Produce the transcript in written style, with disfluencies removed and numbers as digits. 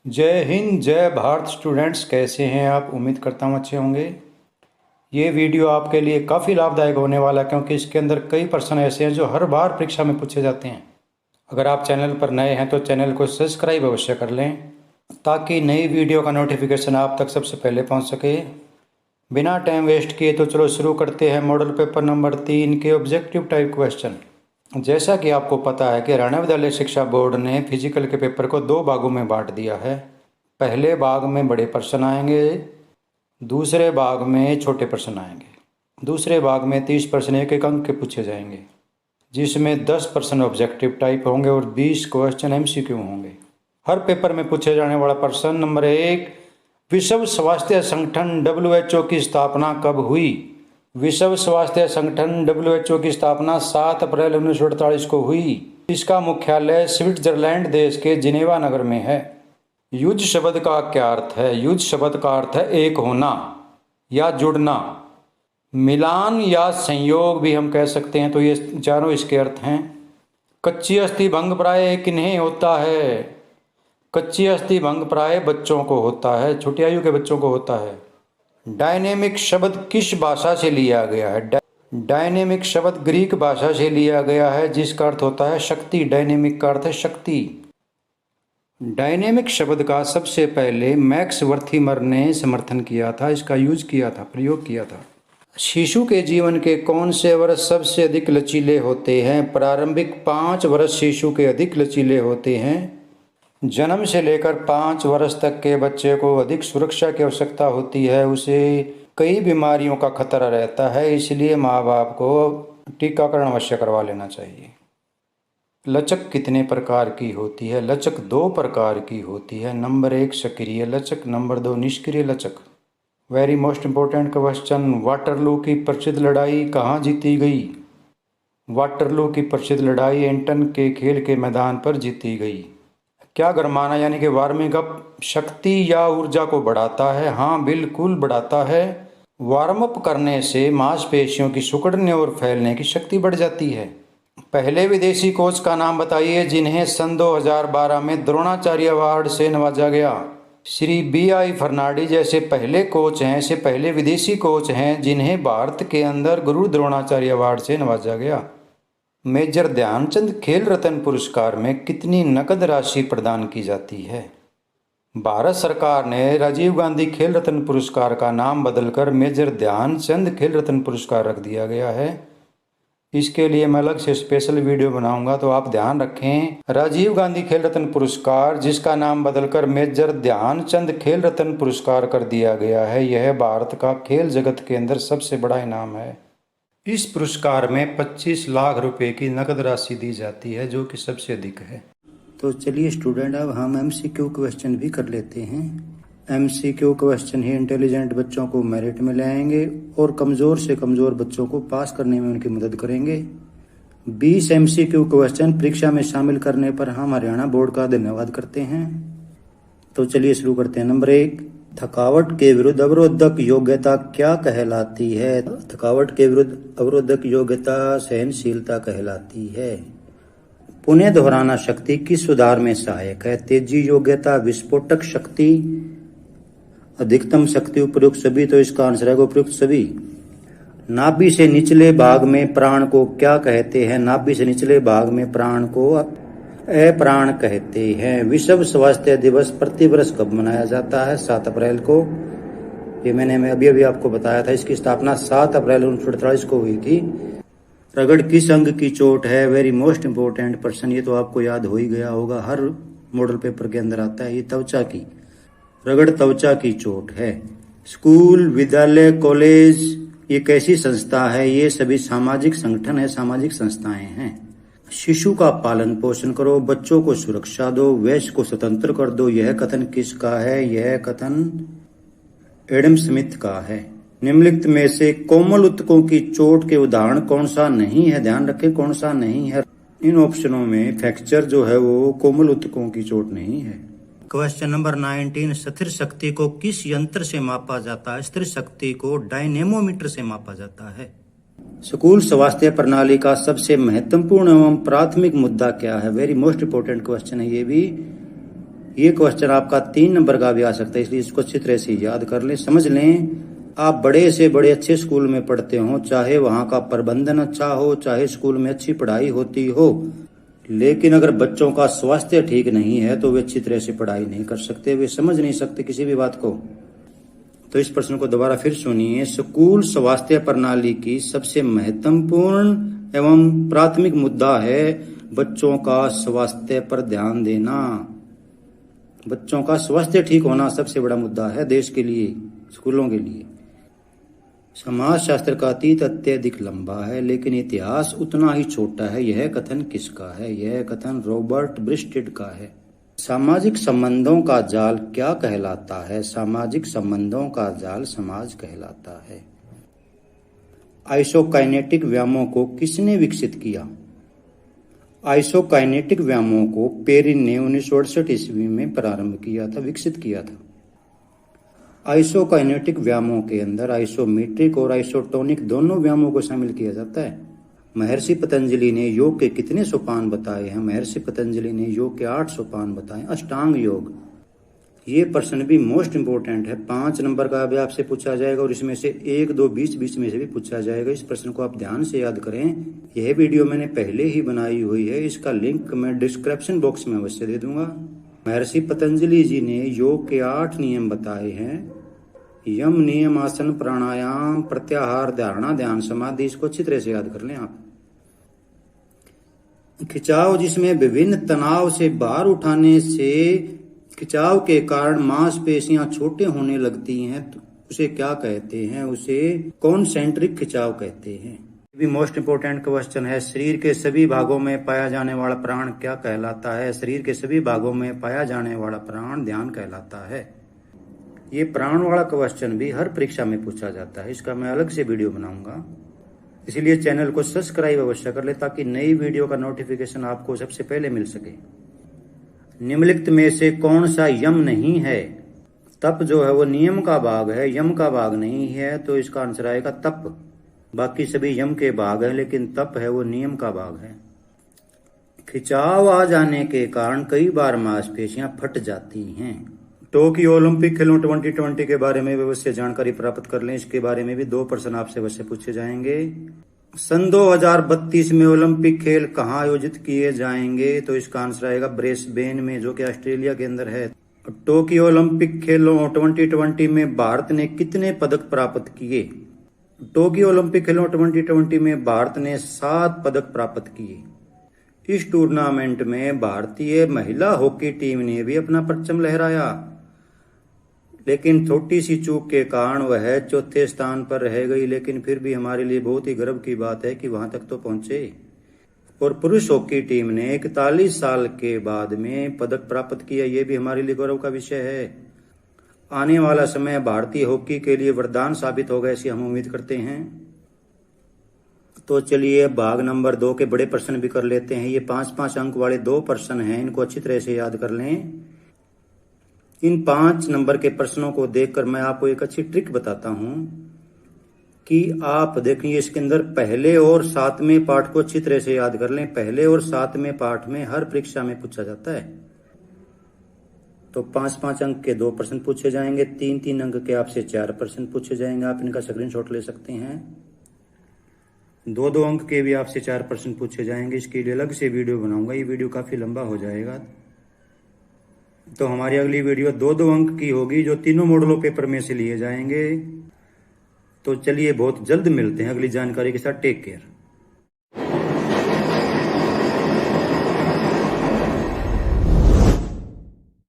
जय हिंद जय भारत स्टूडेंट्स, कैसे हैं आप? उम्मीद करता हूँ अच्छे होंगे। ये वीडियो आपके लिए काफ़ी लाभदायक होने वाला है क्योंकि इसके अंदर कई प्रश्न ऐसे हैं जो हर बार परीक्षा में पूछे जाते हैं। अगर आप चैनल पर नए हैं तो चैनल को सब्सक्राइब अवश्य कर लें ताकि नई वीडियो का नोटिफिकेशन आप तक सबसे पहले पहुँच सके। बिना टाइम वेस्ट किए तो चलो शुरू करते हैं मॉडल पेपर नंबर 3 के ऑब्जेक्टिव टाइप क्वेश्चन। जैसा कि आपको पता है कि हरियाणा विद्यालय शिक्षा बोर्ड ने फिजिकल के पेपर को 2 भागों में बांट दिया है। पहले भाग में बड़े प्रश्न आएंगे, दूसरे भाग में छोटे प्रश्न आएंगे। दूसरे भाग में 30 प्रश्न एक एक अंक के पूछे जाएंगे, जिसमें 10 प्रश्न ऑब्जेक्टिव टाइप होंगे और 20 क्वेश्चन एमसीक्यू होंगे। हर पेपर में पूछे जाने वाला प्रश्न नंबर 1, विश्व स्वास्थ्य संगठन WHO की स्थापना कब हुई? विश्व स्वास्थ्य संगठन WHO की स्थापना 7 अप्रैल 1948 को हुई। इसका मुख्यालय स्विट्जरलैंड देश के जिनेवा नगर में है। युज शब्द का क्या अर्थ है? युज शब्द का अर्थ है एक होना या जुड़ना, मिलान या संयोग भी हम कह सकते हैं। तो ये चारों इसके अर्थ हैं। कच्ची अस्थि भंग प्राय किन्हें होता है? कच्ची अस्थि भंग प्राय बच्चों को होता है, छोटी आयु के बच्चों को होता है। डायनेमिक शब्द किस भाषा से लिया गया है? डायनेमिक शब्द ग्रीक भाषा से लिया गया है, जिसका अर्थ होता है शक्ति। डायनेमिक का अर्थ है शक्ति। डायनेमिक शब्द का सबसे पहले मैक्स वर्थिमर ने समर्थन किया था, इसका यूज किया था, प्रयोग किया था। शिशु के जीवन के कौन से वर्ष सबसे अधिक लचीले होते हैं? प्रारंभिक 5 वर्ष शिशु के अधिक लचीले होते हैं। जन्म से लेकर 5 वर्ष तक के बच्चे को अधिक सुरक्षा की आवश्यकता होती है, उसे कई बीमारियों का खतरा रहता है, इसलिए माँ बाप को टीकाकरण अवश्य करवा लेना चाहिए। लचक कितने प्रकार की होती है? लचक 2 प्रकार की होती है। नंबर 1 सक्रिय लचक, नंबर 2 निष्क्रिय लचक। Very most important question, Waterloo की प्रसिद्ध लड़ाई कहाँ जीती गई? वाटरलू की प्रसिद्ध लड़ाई एंटन के खेल के मैदान पर जीती गई। क्या गरमाना यानी कि वार्मिंग अप शक्ति या ऊर्जा को बढ़ाता है? हाँ, बिल्कुल बढ़ाता है। वार्म अप करने से मांसपेशियों की सिकुड़ने और फैलने की शक्ति बढ़ जाती है। पहले विदेशी कोच का नाम बताइए जिन्हें सन 2012 में द्रोणाचार्य अवार्ड से नवाजा गया। श्री BI फर्नांडीज ऐसे पहले कोच हैं, ऐसे पहले विदेशी कोच हैं जिन्हें भारत के अंदर गुरु द्रोणाचार्य अवार्ड से नवाजा गया। मेजर ध्यानचंद खेल रत्न पुरस्कार में कितनी नकद राशि प्रदान की जाती है? भारत सरकार ने राजीव गांधी खेल रत्न पुरस्कार का नाम बदलकर मेजर ध्यानचंद खेल रत्न पुरस्कार रख दिया गया है। इसके लिए मैं अलग से स्पेशल वीडियो बनाऊंगा, तो आप ध्यान रखें। राजीव गांधी खेल रत्न पुरस्कार, जिसका नाम बदलकर मेजर ध्यानचंद खेल रत्न पुरस्कार कर दिया गया है, यह भारत का खेल जगत के अंदर सबसे बड़ा इनाम है। इस पुरस्कार में 25 लाख रुपए की नकद राशि दी जाती है, जो कि सबसे अधिक है। तो चलिए स्टूडेंट, अब हम MCQ क्वेश्चन भी कर लेते हैं। MCQ क्वेश्चन ही इंटेलिजेंट बच्चों को मेरिट में लाएंगे और कमज़ोर से कमज़ोर बच्चों को पास करने में उनकी मदद करेंगे। 20 MCQ क्वेश्चन परीक्षा में शामिल करने पर हम हरियाणा बोर्ड का धन्यवाद करते हैं। तो चलिए शुरू करते हैं। नंबर 1, थकावट के विरुद्ध अवरोधक योग्यता क्या कहलाती है? थकावट के विरुद्ध अवरोधक योग्यता सहनशीलता कहलाती है। पुनः दोहराना शक्ति किस सुधार में सहायक है? तेजी योग्यता, विस्फोटक शक्ति, अधिकतम शक्ति, उपयुक्त सभी। तो इसका आंसर है उपयुक्त सभी। नाभि से निचले भाग में प्राण को क्या कहते हैं? नाभि से निचले भाग में प्राण को अप्राण कहते हैं। विश्व स्वास्थ्य दिवस प्रतिवर्ष कब मनाया जाता है? 7 अप्रैल को। ये मैं अभी आपको बताया था। इसकी स्थापना 7 अप्रैल 1948 को हुई थी। रगड़ किस अंग की चोट है? वेरी मोस्ट इम्पोर्टेंट पर्सन, ये तो आपको याद हो ही गया होगा, हर मॉडल पेपर के अंदर आता है। ये त्वचा की, रगड़ त्वचा की चोट है। स्कूल, विद्यालय, कॉलेज ये कैसी संस्था है? ये सभी सामाजिक संगठन है, सामाजिक संस्थाएं हैं। शिशु का पालन पोषण करो, बच्चों को सुरक्षा दो, वयस्क को स्वतंत्र कर दो, यह कथन किसका है? यह कथन एडम स्मिथ का है। निम्नलिखित में से कोमल ऊतकों की चोट के उदाहरण कौन सा नहीं है? ध्यान रखें, कौन सा नहीं है। इन ऑप्शनों में फ्रैक्चर जो है वो कोमल ऊतकों की चोट नहीं है। क्वेश्चन नंबर 19, स्थिर शक्ति को किस यंत्र से मापा जाता है? स्थिर शक्ति को डायनेमोमीटर से मापा जाता है। स्कूल स्वास्थ्य प्रणाली का सबसे महत्वपूर्ण एवं प्राथमिक मुद्दा क्या है? वेरी मोस्ट इम्पोर्टेंट क्वेश्चन है ये भी। ये क्वेश्चन आपका 3 नंबर का भी आ सकता है, इसलिए इसको अच्छी तरह से याद कर लें। समझ लें, आप बड़े से बड़े अच्छे स्कूल में पढ़ते हो, चाहे वहाँ का प्रबंधन अच्छा हो, चाहे स्कूल में अच्छी पढ़ाई होती हो, लेकिन अगर बच्चों का स्वास्थ्य ठीक नहीं है तो वे अच्छी तरह से पढ़ाई नहीं कर सकते, वे समझ नहीं सकते किसी भी बात को। तो इस प्रश्न को दोबारा फिर सुनिए। स्कूल स्वास्थ्य प्रणाली की सबसे महत्वपूर्ण एवं प्राथमिक मुद्दा है बच्चों का स्वास्थ्य पर ध्यान देना। बच्चों का स्वास्थ्य ठीक होना सबसे बड़ा मुद्दा है देश के लिए, स्कूलों के लिए। समाज शास्त्र का अतीत अत्यधिक लंबा है लेकिन इतिहास उतना ही छोटा है। यह कथन किसका है? यह कथन रॉबर्ट ब्रिस्टेड का है। सामाजिक संबंधों का जाल क्या कहलाता है? सामाजिक संबंधों का जाल समाज कहलाता है। आइसोकाइनेटिक व्यायामों को किसने विकसित किया? आइसोकाइनेटिक व्यायामों को पेरिन ने 1968 ईस्वी में प्रारंभ किया था, विकसित किया था। आइसोकाइनेटिक व्यायामों के अंदर आइसोमेट्रिक और आइसोटोनिक दोनों व्यायामों को शामिल किया जाता है। महर्षि पतंजलि ने योग के कितने सोपान बताए हैं? महर्षि पतंजलि ने योग के 8 सोपान बताए। अष्टांग योग, ये प्रश्न भी मोस्ट इंपोर्टेंट है, 5 नंबर का भी आपसे पूछा जाएगा और इसमें से 1, 2, 20 में से भी पूछा जाएगा। इस प्रश्न को आप ध्यान से याद करें। यह वीडियो मैंने पहले ही बनाई हुई है, इसका लिंक मैं डिस्क्रिप्शन बॉक्स में अवश्य दे दूंगा। महर्षि पतंजलि जी ने योग के 8 नियम बताए हैं। यम, नियम, आसन, प्राणायाम, प्रत्याहार, धारणा, ध्यान, समाधि। इसको अच्छी तरह से याद कर लें आप। खिंचाव, जिसमें विभिन्न तनाव से भार उठाने से खिंचाव के कारण मांसपेशियां छोटे होने लगती हैं, तो उसे क्या कहते हैं? उसे कॉन्सेंट्रिक खिंचाव कहते हैं। ये भी मोस्ट इंपोर्टेंट क्वेश्चन है। शरीर के सभी भागों में पाया जाने वाला प्राण क्या कहलाता है? शरीर के सभी भागों में पाया जाने वाला प्राण ध्यान कहलाता है। ये प्राण वाला क्वेश्चन भी हर परीक्षा में पूछा जाता है, इसका मैं अलग से वीडियो बनाऊंगा, इसलिए चैनल को सब्सक्राइब अवश्य कर ले ताकि नई वीडियो का नोटिफिकेशन आपको सबसे पहले मिल सके। निम्नलिखित में से कौन सा यम नहीं है? तप जो है वो नियम का भाग है, यम का भाग नहीं है, तो इसका आंसर आएगा तप। बाकी सभी यम के भाग है लेकिन तप है वो नियम का भाग है। खिंचाव आ जाने के कारण कई बार मांसपेशियां फट जाती हैं। टोक्यो ओलंपिक खेलों 2020 के बारे में अवश्य जानकारी प्राप्त कर लें, इसके बारे में भी 2 प्रश्न आपसे अवश्य पूछे जाएंगे। सन 2032 में ओलंपिक खेल कहाँ आयोजित किए जाएंगे? तो इसका आंसर आएगा ब्रिस्बेन में, जो कि ऑस्ट्रेलिया के अंदर है। टोक्यो ओलंपिक खेलों 2020 में भारत ने कितने पदक प्राप्त किए? टोक्यो ओलंपिक खेलों 2020 में भारत ने 7 पदक प्राप्त किए। इस टूर्नामेंट में भारतीय महिला हॉकी टीम ने भी अपना परचम लहराया, लेकिन छोटी सी चूक के कारण वह 4थे स्थान पर रह गई, लेकिन फिर भी हमारे लिए बहुत ही गर्व की बात है कि वहां तक तो पहुंचे। और पुरुष हॉकी टीम ने 41 साल के बाद में पदक प्राप्त किया, ये भी हमारे लिए गौरव का विषय है। आने वाला समय भारतीय हॉकी के लिए वरदान साबित होगा, ऐसी हम उम्मीद करते हैं। तो चलिए भाग नंबर 2 के बड़े प्रश्न भी कर लेते हैं। ये 5-5 अंक वाले 2 प्रश्न हैं, इनको अच्छी तरह से याद कर लें। इन 5 नंबर के प्रश्नों को देखकर मैं आपको एक अच्छी ट्रिक बताता हूं कि आप देखिए, इसके अंदर पहले और 7वें पाठ को अच्छी तरह से याद कर लें। पहले और 7वें पाठ में हर परीक्षा में पूछा जाता है। तो 5-5 अंक के 2 प्रश्न पूछे जाएंगे, 3-3 अंक के आपसे 4 प्रश्न पूछे जाएंगे। आप इनका स्क्रीनशॉट ले सकते हैं। 2-2 अंक के भी आपसे 4 प्रश्न पूछे जाएंगे। इसके लिए अलग से वीडियो बनाऊंगा, ये वीडियो काफी लंबा हो जाएगा। तो हमारी अगली वीडियो 2-2 अंक की होगी, जो तीनों मॉडलों पेपर में से लिए जाएंगे। तो चलिए बहुत जल्द मिलते हैं अगली जानकारी के साथ। Take care.